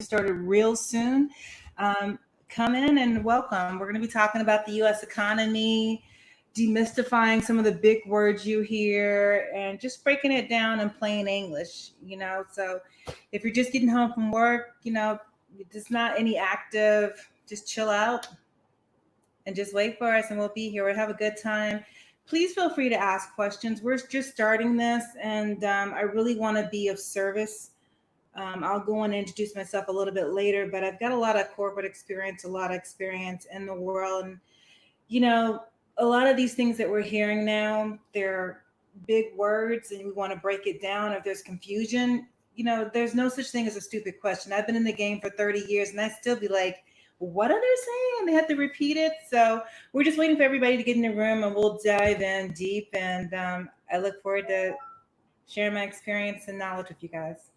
Started real soon. Come in and welcome. We're going to be talking about the U.S. economy, demystifying some of the big words you hear, and just breaking it down in plain English. So if you're just getting home from work, it's not any active, just chill out and just wait for us, and we'll be here. We'll have a good time. Please feel free to ask questions. We're just starting this, and I really want to be of service. I'll go and introduce myself a little bit later, but I've got a lot of corporate experience, a lot of experience in the world. And, you know, a lot of these things that we're hearing now, they're big words and we want to break it down. If there's confusion, there's no such thing as a stupid question. I've been in the game for 30 years and I still be like, what are they saying? They have to repeat it. So we're just waiting for everybody to get in the room and we'll dive in deep. And I look forward to sharing my experience and knowledge with you guys.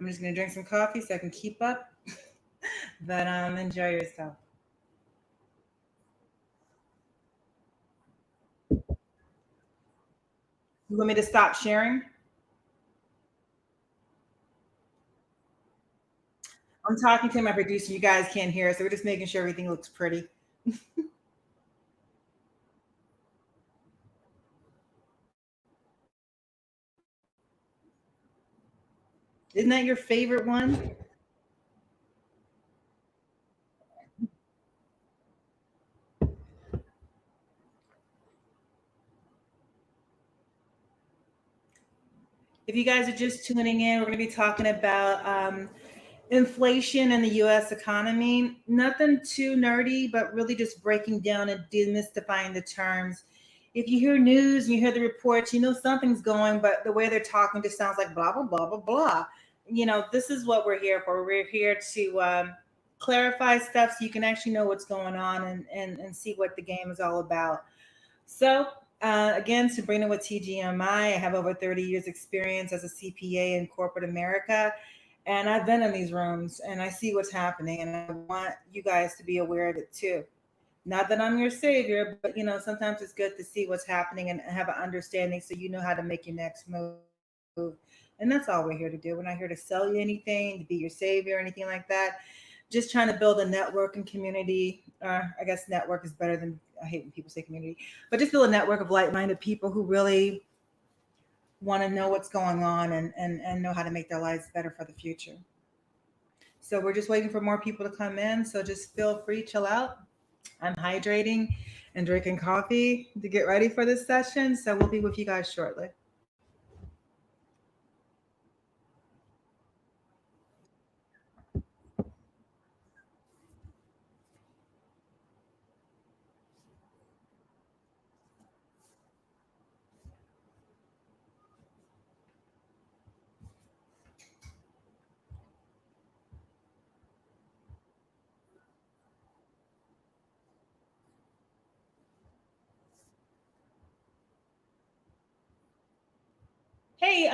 I'm just gonna drink some coffee so I can keep up. But enjoy yourself. You want me to stop sharing? I'm talking to my producer. You guys can't hear, so we're just making sure everything looks pretty. Isn't that your favorite one? If you guys are just tuning in, we're going to be talking about inflation and the U.S. economy. Nothing too nerdy, but really just breaking down and demystifying the terms. If you hear news and you hear the reports, you know something's going, but the way they're talking just sounds like blah, blah, blah, blah, blah. This is what we're here for. We're here to clarify stuff so you can actually know what's going on and see what the game is all about. So, again, Sabrina with TGMI. I have over 30 years experience as a CPA in corporate America. And I've been in these rooms and I see what's happening and I want you guys to be aware of it too. Not that I'm your savior, but sometimes it's good to see what's happening and have an understanding so you know how to make your next move. And that's all we're here to do. We're not here to sell you anything, to be your savior or anything like that. Just trying to build a network and community. I guess network is better than, I hate when people say community, but just build a network of like-minded people who really want to know what's going on and know how to make their lives better for the future. So we're just waiting for more people to come in. So just feel free, chill out. I'm hydrating and drinking coffee to get ready for this session. So we'll be with you guys shortly. Hey,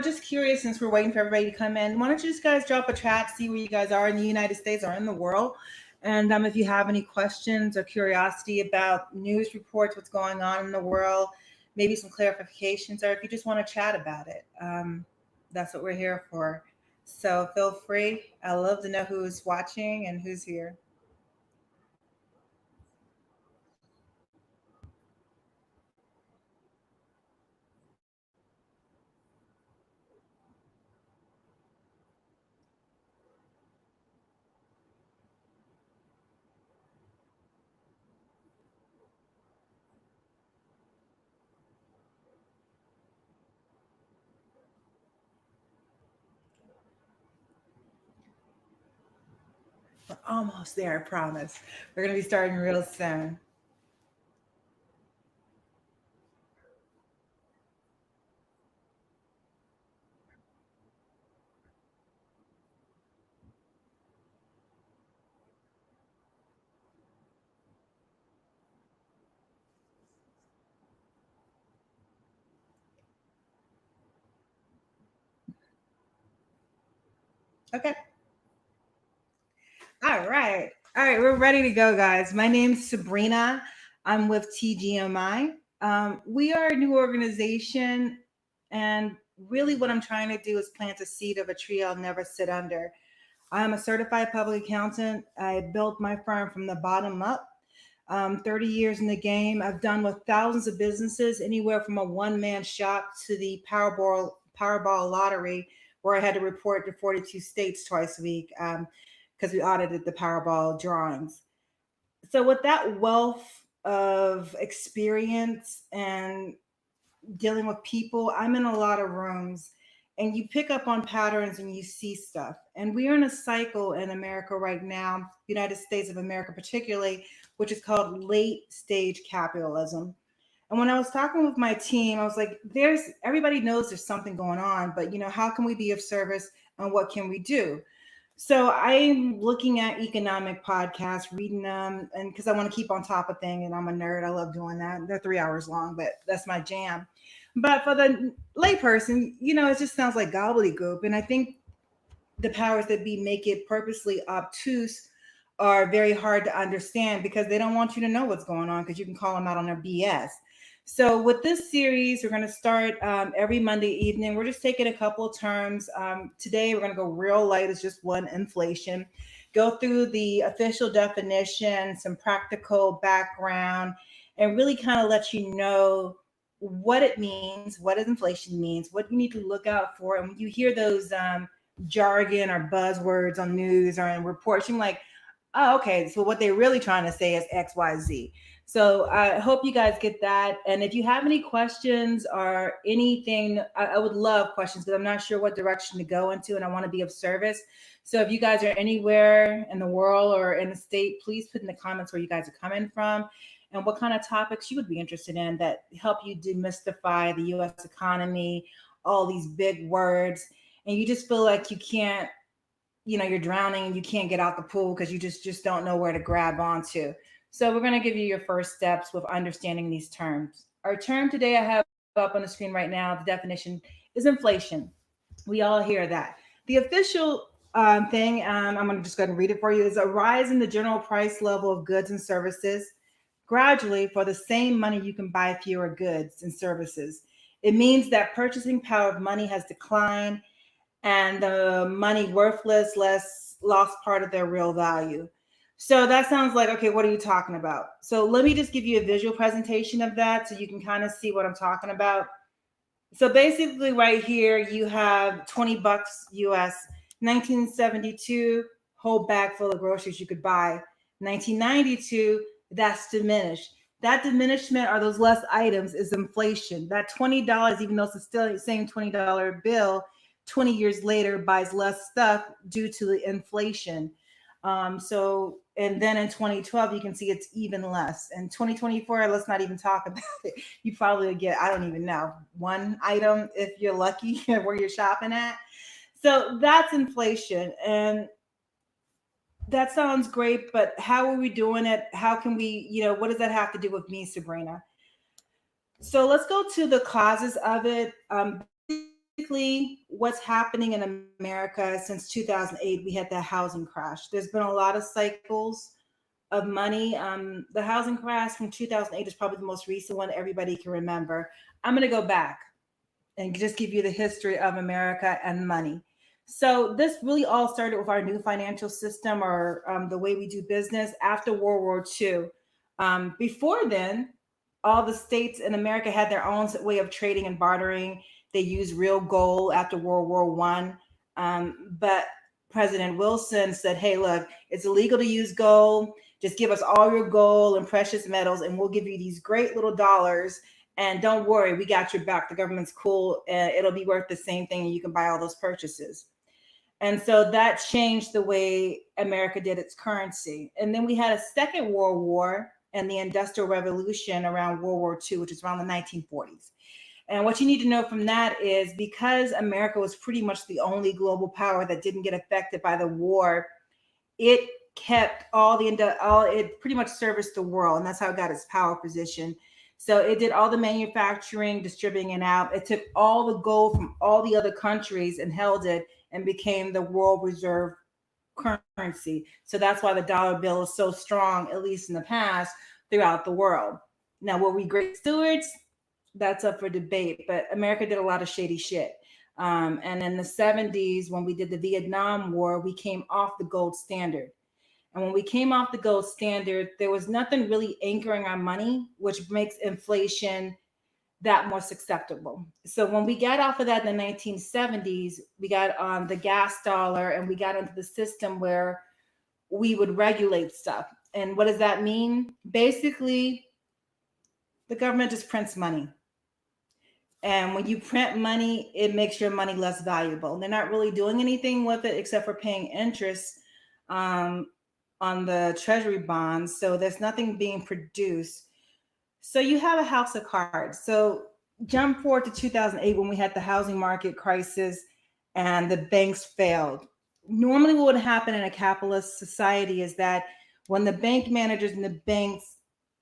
just curious since we're waiting for everybody to come in, why don't you just guys drop a chat, see where you guys are in the United States or in the world? And if you have any questions or curiosity about news reports, what's going on in the world, maybe some clarifications, or if you just want to chat about it, that's what we're here for. So feel free. I love to know who's watching and who's here. We're almost there, I promise. We're going to be starting real soon. Okay. All right. All right. We're ready to go, guys. My name's Sabrina. I'm with TGMI. We are a new organization and really what I'm trying to do is plant a seed of a tree I'll never sit under. I'm a certified public accountant. I built my firm from the bottom up. 30 years in the game. I've done with thousands of businesses, anywhere from a one-man shop to the Powerball lottery, where I had to report to 42 states twice a week because we audited the Powerball drawings. So with that wealth of experience and dealing with people, I'm in a lot of rooms and you pick up on patterns and you see stuff. And we are in a cycle in America right now, United States of America particularly, which is called late stage capitalism. And when I was talking with my team, I was like, there's everybody knows there's something going on, but how can we be of service and what can we do? So I'm looking at economic podcasts, reading them, and because I want to keep on top of things, and I'm a nerd, I love doing that. They're 3 hours long, but that's my jam. But for the layperson, it just sounds like gobbledygook, and I think the powers that be make it purposely obtuse are very hard to understand because they don't want you to know what's going on because you can call them out on their BS. So with this series, we're going to start every Monday evening. We're just taking a couple of terms. Today, we're going to go real light as just one, inflation. Go through the official definition, some practical background, and really kind of let you know what it means, what does inflation means, what you need to look out for. And when you hear those jargon or buzzwords on news or in reports, you're like, oh, okay, so what they're really trying to say is XYZ. So I hope you guys get that. And if you have any questions or anything, I would love questions because I'm not sure what direction to go into and I want to be of service. So if you guys are anywhere in the world or in the state, please put in the comments where you guys are coming from and what kind of topics you would be interested in that help you demystify the US economy, all these big words. And you just feel like you can't, you're drowning and you can't get out the pool because you just don't know where to grab onto. So we're going to give you your first steps with understanding these terms. Our term today I have up on the screen right now, the definition is inflation. We all hear that. The official thing, I'm going to just go ahead and read it for you, is a rise in the general price level of goods and services. Gradually, for the same money, you can buy fewer goods and services. It means that purchasing power of money has declined and the money worthless, less lost part of their real value. So that sounds like, okay, what are you talking about? So let me just give you a visual presentation of that so you can kind of see what I'm talking about. So basically right here, you have 20 bucks US, 1972, whole bag full of groceries you could buy. 1992, that's diminished. That diminishment or those less items is inflation. That $20, even though it's still the same $20 bill, 20 years later buys less stuff due to the inflation. And then in 2012, you can see it's even less. In 2024, let's not even talk about it. You probably get, I don't even know, one item if you're lucky where you're shopping at. So that's inflation. And that sounds great, but how are we doing it? How can we, what does that have to do with me, Sabrina? So let's go to the causes of it. Basically, what's happening in America since 2008, we had that housing crash. There's been a lot of cycles of money. The housing crash from 2008 is probably the most recent one everybody can remember. I'm going to go back and just give you the history of America and money. So this really all started with our new financial system or the way we do business after World War II. Before then, all the states in America had their own way of trading and bartering. They used real gold after World War I. But President Wilson said, hey, look, it's illegal to use gold. Just give us all your gold and precious metals, and we'll give you these great little dollars. And don't worry, we got your back. The government's cool. It'll be worth the same thing, and you can buy all those purchases. And so that changed the way America did its currency. And then we had a second World War and the Industrial Revolution around World War II, which is around the 1940s. And what you need to know from that is because America was pretty much the only global power that didn't get affected by the war, it kept it pretty much serviced the world. And that's how it got its power position. So it did all the manufacturing, distributing it out. It took all the gold from all the other countries and held it and became the world reserve currency. So that's why the dollar bill is so strong, at least in the past, throughout the world. Now, were we great stewards? That's up for debate, but America did a lot of shady shit. And in the 70s, when we did the Vietnam War, we came off the gold standard. And when we came off the gold standard, there was nothing really anchoring our money, which makes inflation that more acceptable. So when we got off of that in the 1970s, we got on the gas dollar and we got into the system where we would regulate stuff. And what does that mean? Basically, the government just prints money. And when you print money, it makes your money less valuable. They're not really doing anything with it except for paying interest um, on the treasury bonds. So there's nothing being produced. So you have a house of cards. So jump forward to 2008 when we had the housing market crisis and the banks failed. Normally, what would happen in a capitalist society is that when the bank managers and the banks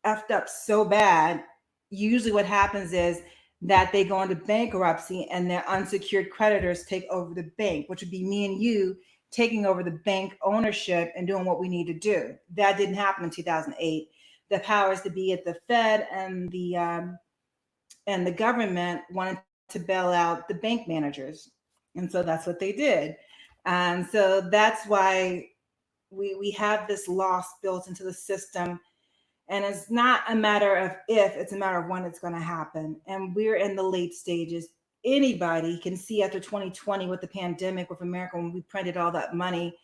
effed up so bad, usually what happens is that they go into bankruptcy and their unsecured creditors take over the bank, which would be me and you taking over the bank ownership and doing what we need to do. That didn't happen in 2008. The powers to be at the Fed and the government wanted to bail out the bank managers, and so that's what they did. And so that's why we have this loss built into the system. And it's not a matter of if, it's a matter of when it's going to happen. And we're in the late stages. Anybody can see after 2020 with the pandemic, with America, when we printed all that money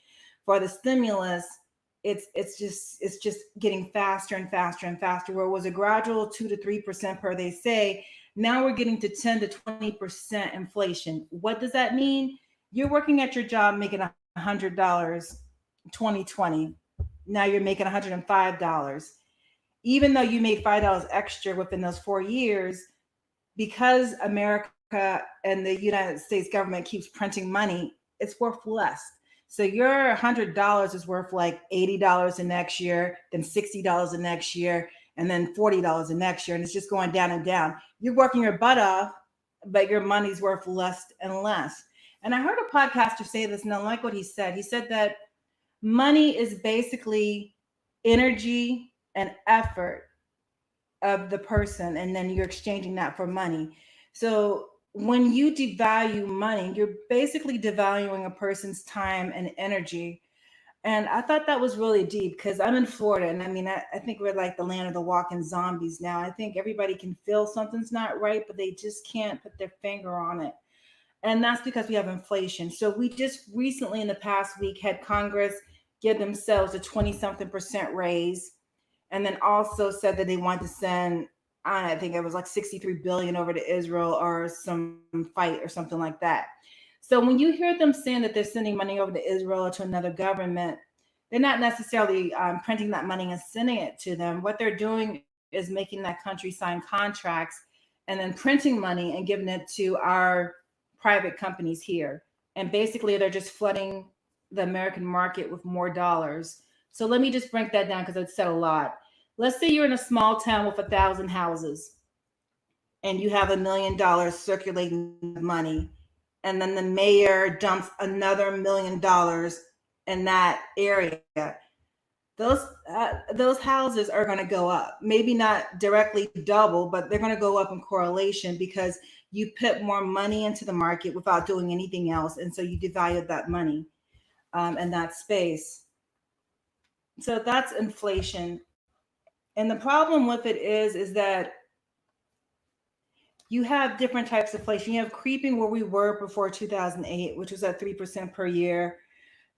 for the stimulus, it's just getting faster and faster and faster. Where it was a gradual 2 to 3% per, they say, now we're getting to 10 to 20% inflation. What does that mean? You're working at your job making $100 2020. Now you're making $105. Even though you made $5 extra within those 4 years, because America and the United States government keeps printing money, it's worth less. So your $100 is worth like $80 the next year, then $60 the next year, and then $40 the next year. And it's just going down and down. You're working your butt off, but your money's worth less and less. And I heard a podcaster say this, and I like what he said. He said that money is basically energy and effort of the person, and then you're exchanging that for money. So when you devalue money, you're basically devaluing a person's time and energy. And I thought that was really deep because I'm in Florida, and I mean, I think we're like the land of the walking zombies now. I think everybody can feel something's not right, but they just can't put their finger on it. And that's because we have inflation. So we just recently in the past week had Congress give themselves a 20 something percent raise, and then also said that they want to send, I think it was like 63 billion over to Israel or some fight or something like that. So when you hear them saying that they're sending money over to Israel or to another government, they're not necessarily printing that money and sending it to them. What they're doing is making that country sign contracts and then printing money and giving it to our private companies here. And basically they're just flooding the American market with more dollars. So let me just break that down because I've said a lot. Let's say you're in a small town with 1,000 houses and you have $1 million circulating money, and then the mayor dumps another $1 million in that area. Those houses are going to go up. Maybe not directly double, but they're going to go up in correlation because you put more money into the market without doing anything else, and so you devalue that money and that space. So that's inflation. And the problem with it is that you have different types of inflation. You have creeping where we were before 2008, which was at 3% per year.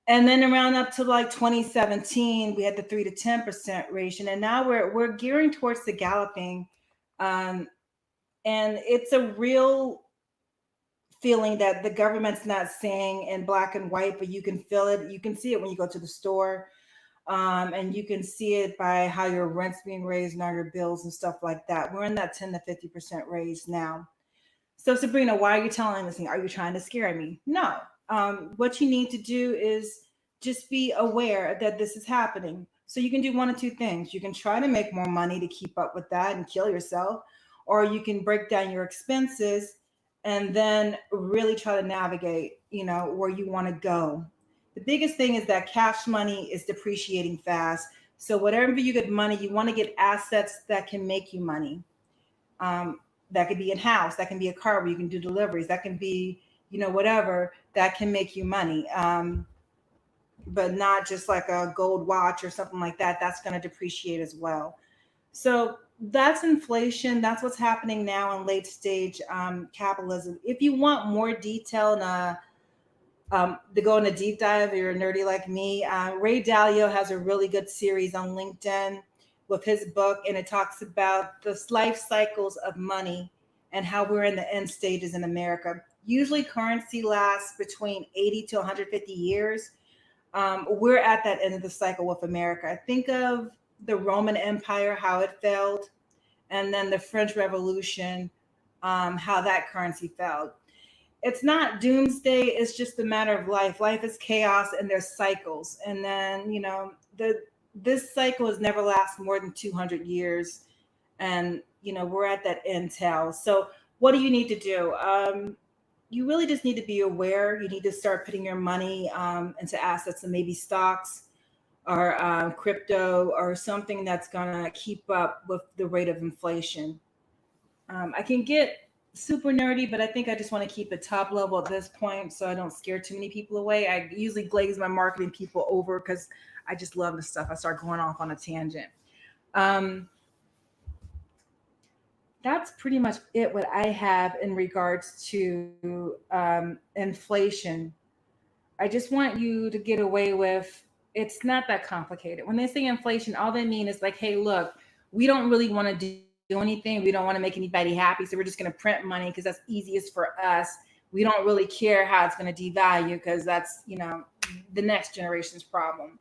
And then around up to like 2017, we had the 3 to 10% ratio. And now we're gearing towards the galloping. And it's a real feeling that the government's not saying in black and white, but you can feel it. You can see it when you go to the store. And you can see it by how your rent's being raised and all your bills and stuff like that. We're in that 10 to 50% raise now. So Sabrina, why are you telling this thing? Are you trying to scare me? No. What you need to do is just be aware that this is happening. So you can do one of two things. You can try to make more money to keep up with that and kill yourself, or you can break down your expenses and then really try to navigate, where you want to go. The biggest thing is that cash money is depreciating fast. So whatever you get money, you want to get assets that can make you money. That could be a house, that can be a car where you can do deliveries, that can be, whatever that can make you money. But not just like a gold watch or something like that. That's going to depreciate as well. So that's inflation. That's what's happening now in late stage capitalism. If you want more detail and to go in a deep dive, if you're nerdy like me, Ray Dalio has a really good series on LinkedIn with his book, and it talks about the life cycles of money and how we're in the end stages in America. Usually, currency lasts between 80 to 150 years. We're at that end of the cycle with America. Think of the Roman Empire, how it failed, and then the French Revolution, how that currency failed. It's not doomsday, it's just a matter of life. Life is chaos and there's cycles. And then, this cycle has never lasted more than 200 years. And, we're at that intel. So, what do you need to do? You really just need to be aware. You need to start putting your money into assets and maybe stocks or crypto or something that's going to keep up with the rate of inflation. I can get super nerdy, but I think I just want to keep it top level at this point so I don't scare too many people away. I usually glaze my marketing people over because I just love the stuff. I start going off on a tangent. That's pretty much it what I have in regards to inflation. I just want you to get away with it's not that complicated. When they say inflation, all they mean is like, hey, look, we don't really want to do anything. We don't want to make anybody happy. So we're just going to print money because that's easiest for us. We don't really care how it's going to devalue because that's, the next generation's problem.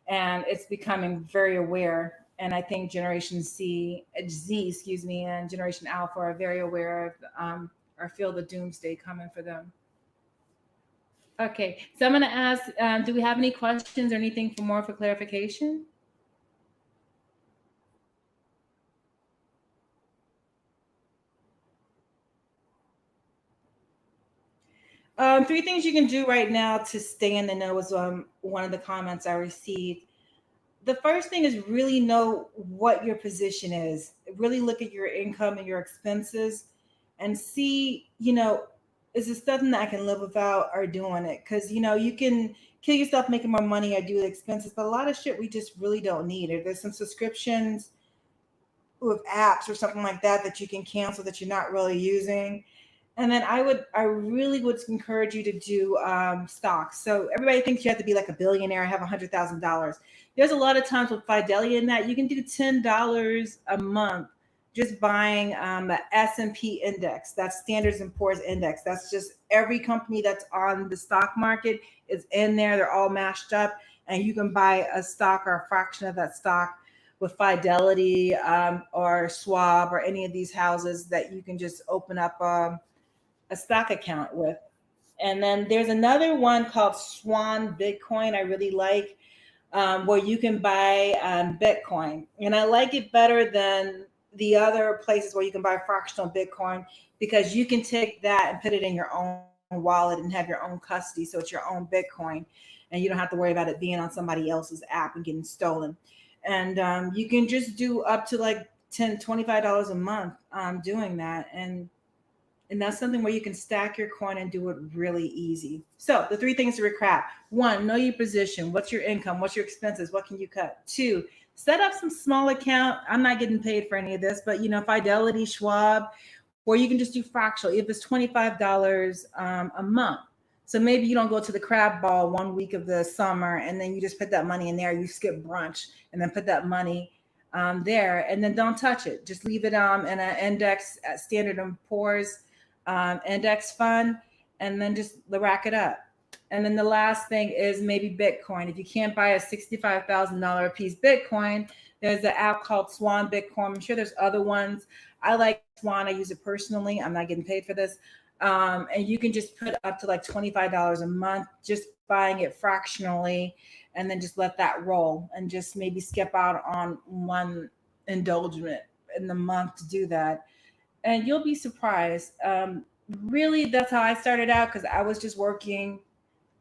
And it's becoming very aware. And I think Generation Z, and Generation Alpha are very aware of or feel the doomsday coming for them. Okay, so I'm going to ask, do we have any questions or anything for clarification? Three things you can do right now to stay in the know is one of the comments I received. The first thing is really know what your position is. Really look at your income and your expenses and see, is this something that I can live without or doing it? Because, you can kill yourself making more money or do the expenses, but a lot of shit we just really don't need. If there's some subscriptions with apps or something like that you can cancel that you're not really using. And then I really would encourage you to do stocks. So everybody thinks you have to be like a billionaire and have $100,000. There's a lot of times with Fidelity in that you can do $10 a month just buying the S&P index. That's Standards and Poor's index. That's just every company that's on the stock market is in there. They're all mashed up, and you can buy a stock or a fraction of that stock with Fidelity or Schwab or any of these houses that you can just open up a stock account with. And then there's another one called Swan Bitcoin I really like, where you can buy Bitcoin. And I like it better than the other places where you can buy fractional Bitcoin because you can take that and put it in your own wallet and have your own custody. So it's your own Bitcoin and you don't have to worry about it being on somebody else's app and getting stolen. And you can just do up to like $10, $25 a month doing that. And that's something where you can stack your coin and do it really easy. So the three things to recap: one, know your position. What's your income? What's your expenses? What can you cut? Two, set up some small account. I'm not getting paid for any of this, but Fidelity, Schwab, where you can just do fractional. If it's $25 a month. So maybe you don't go to the crab ball 1 week of the summer and then you just put that money in there. You skip brunch and then put that money there and then don't touch it. Just leave it in an index at Standard and Poor's index fund, and then just rack it up. And then the last thing is maybe Bitcoin. If you can't buy a $65,000 a piece Bitcoin, there's an app called Swan Bitcoin. I'm sure there's other ones. I like Swan. I use it personally. I'm not getting paid for this. And you can just put up to like $25 a month, just buying it fractionally, and then just let that roll and just maybe skip out on one indulgence in the month to do that. And you'll be surprised. Really, that's how I started out because I was just working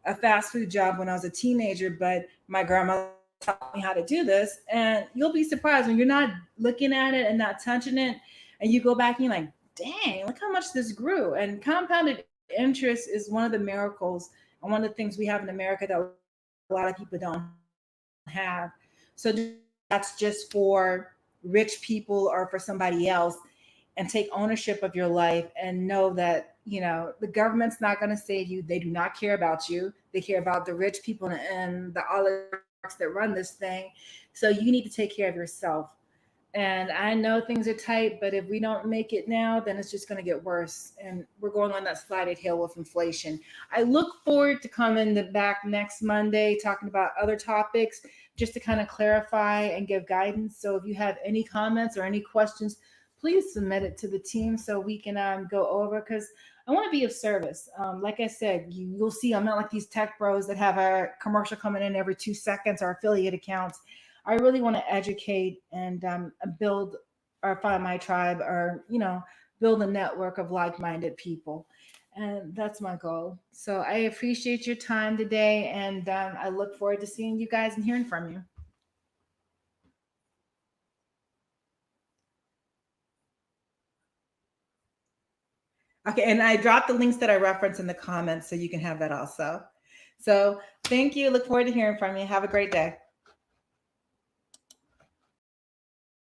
a fast food job when I was a teenager, but my grandma taught me how to do this. And you'll be surprised when you're not looking at it and not touching it, and you go back and you're like, dang, look how much this grew. And compounded interest is one of the miracles and one of the things we have in America that a lot of people don't have. So that's just for rich people or for somebody else, and take ownership of your life and know that, the government's not going to save you. They do not care about you. They care about the rich people and the oligarchs that run this thing. So you need to take care of yourself. And I know things are tight, but if we don't make it now, then it's just going to get worse. And we're going on that slided hill with inflation. I look forward to coming back next Monday talking about other topics just to kind of clarify and give guidance. So if you have any comments or any questions, please submit it to the team so we can go over, because I want to be of service. Like I said, you'll see I'm not like these tech bros that have a commercial coming in every 2 seconds or affiliate accounts. I really want to educate and build or find my tribe, or build a network of like-minded people, and that's my goal. So I appreciate your time today, and I look forward to seeing you guys and hearing from you. Okay, and I dropped the links that I referenced in the comments so you can have that also. So thank you. Look forward to hearing from you. Have a great day.